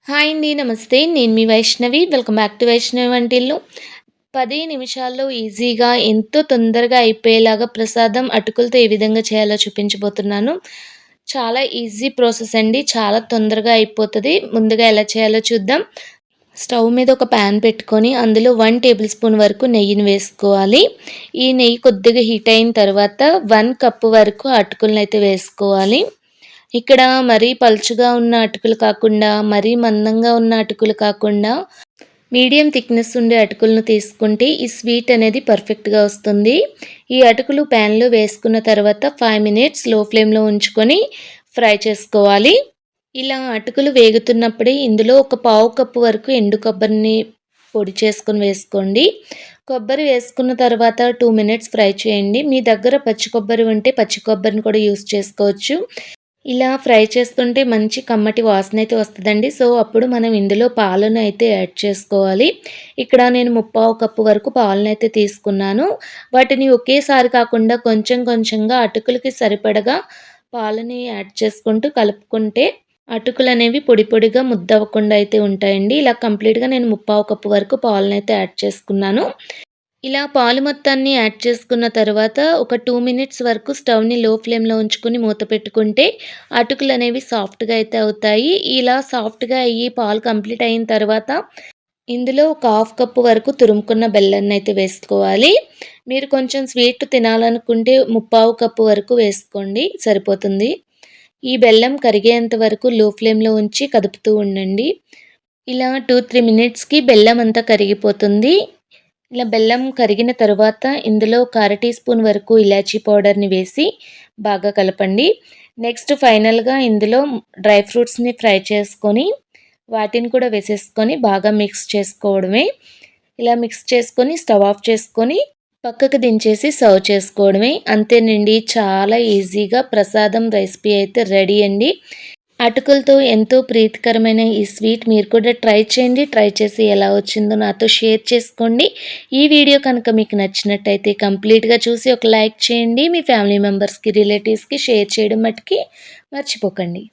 Hi అండి. నమస్తే. నేను మీ Vaishnavi. Welcome back to Vaishnavi Vantillu. 10 నిమిషాల్లో ఈజీగా ఎంతో తొందరగా అయిపోయేలాగా ప్రసాదం అటుకులతో ఏ విధంగా చేయాలో చూపించబోతున్నాను. చాలా ఈజీ ప్రాసెస్ అండి. చాలా తొందరగా అయిపోతది. ముందుగా ఎలా చేయాలో చూద్దాం. స్టవ్ మీద ఒక పాన్ పెట్టుకొని అందులో 1 టేబుల్ స్పూన్ వరకు నెయ్యిని వేసుకోవాలి. ఈ నెయ్యి కొద్దిగా హీట్ అయిన తర్వాత 1 కప్పు వరకు అటుకులనైతే వేసుకోవాలి. ఇక్కడ మరీ పలుచగా ఉన్న అటుకులు కాకుండా, మరీ మందంగా ఉన్న అటుకులు కాకుండా, మీడియం థిక్‌నెస్ ఉండే అటుకులను తీసుకుంటే ఈ స్వీట్ అనేది పర్ఫెక్ట్‌గా వస్తుంది. ఈ అటుకులు ప్యాన్‌లో వేసుకున్న తర్వాత 5 మినిట్స్ లో ఫ్లేమ్‌లో ఉంచుకొని ఫ్రై చేసుకోవాలి. ఇలా అటుకులు వేగుతున్నప్పుడే ఇందులో ఒక పావు కప్పు వరకు ఎండు కొబ్బరిని పొడి చేసుకొని వేసుకోండి. కొబ్బరి వేసుకున్న తర్వాత 2 మినిట్స్ ఫ్రై చేయండి. మీ దగ్గర పచ్చి కొబ్బరి ఉంటే పచ్చి కొబ్బరిని కూడా యూజ్ చేసుకోవచ్చు. ఇలా ఫ్రై చేస్తుంటే మంచి కమ్మటి వాసన అయితే వస్తదండి. సో, అప్పుడు మనం ఇందులో పాలను అయితే యాడ్ చేసుకోవాలి. ఇక్కడ నేను ముప్పావు కప్పు వరకు పాలనైతే తీసుకున్నాను. వాటిని ఒకేసారి కాకుండా కొంచెం కొంచెంగా అటుకులకి సరిపడగా పాలని యాడ్ చేసుకుంటూ కలుపుకుంటే అటుకులనేవి పొడి పొడిగా ముద్దవ్వకుండా అయితే ఉంటాయండి. ఇలా కంప్లీట్‌గా నేను ముప్పావు కప్పు వరకు పాలనైతే యాడ్ చేసుకున్నాను. ఇలా పాలు మొత్తాన్ని యాడ్ చేసుకున్న తర్వాత ఒక 2 మినిట్స్ వరకు స్టవ్‌ని లో ఫ్లేమ్‌లో ఉంచుకొని మూత పెట్టుకుంటే అటుకులనేవి సాఫ్ట్‌గా అయితే అవుతాయి. ఇలా సాఫ్ట్‌గా అయ్యి పాలు కంప్లీట్ అయిన తర్వాత ఇందులో ఒక హాఫ్ కప్పు వరకు తురుముకున్న బెల్లాన్నయితే వేసుకోవాలి. మీరు కొంచెం స్వీట్ తినాలనుకుంటే ముప్పావు కప్పు వరకు వేసుకోండి సరిపోతుంది. ఈ బెల్లం కరిగేంత వరకు లో ఫ్లేమ్‌లో ఉంచి కదుపుతూ ఉండండి. ఇలా 2, 3 మినిట్స్‌కి బెల్లం అంతా కరిగిపోతుంది. ఇలా బెల్లం కరిగిన తరువాత ఇందులో ఒక అర టీ స్పూన్ వరకు ఇలాచీ పౌడర్‌ని వేసి బాగా కలపండి. నెక్స్ట్ ఫైనల్‌గా ఇందులో డ్రై ఫ్రూట్స్‌ని ఫ్రై చేసుకొని వాటిని కూడా వేసేసుకొని బాగా మిక్స్ చేసుకోవడమే. ఇలా మిక్స్ చేసుకొని స్టవ్ ఆఫ్ చేసుకొని పక్కకు దించేసి సర్వ్ చేసుకోవడమే. అంతేనండి, చాలా ఈజీగా ప్రసాదం రెసిపీ అయితే రెడీ అండి. అటుకులతో ఎంతో ప్రీతికరమైన ఈ స్వీట్ మీరు కూడా ట్రై చేయండి. ట్రై చేసి ఎలా వచ్చిందో నాతో షేర్ చేసుకోండి. ఈ వీడియో కనుక మీకు నచ్చినట్టయితే కంప్లీట్‌గా చూసి ఒక లైక్ చేయండి. మీ ఫ్యామిలీ మెంబర్స్‌కి, రిలేటివ్స్‌కి షేర్ చేయడం మట్టుకి మర్చిపోకండి.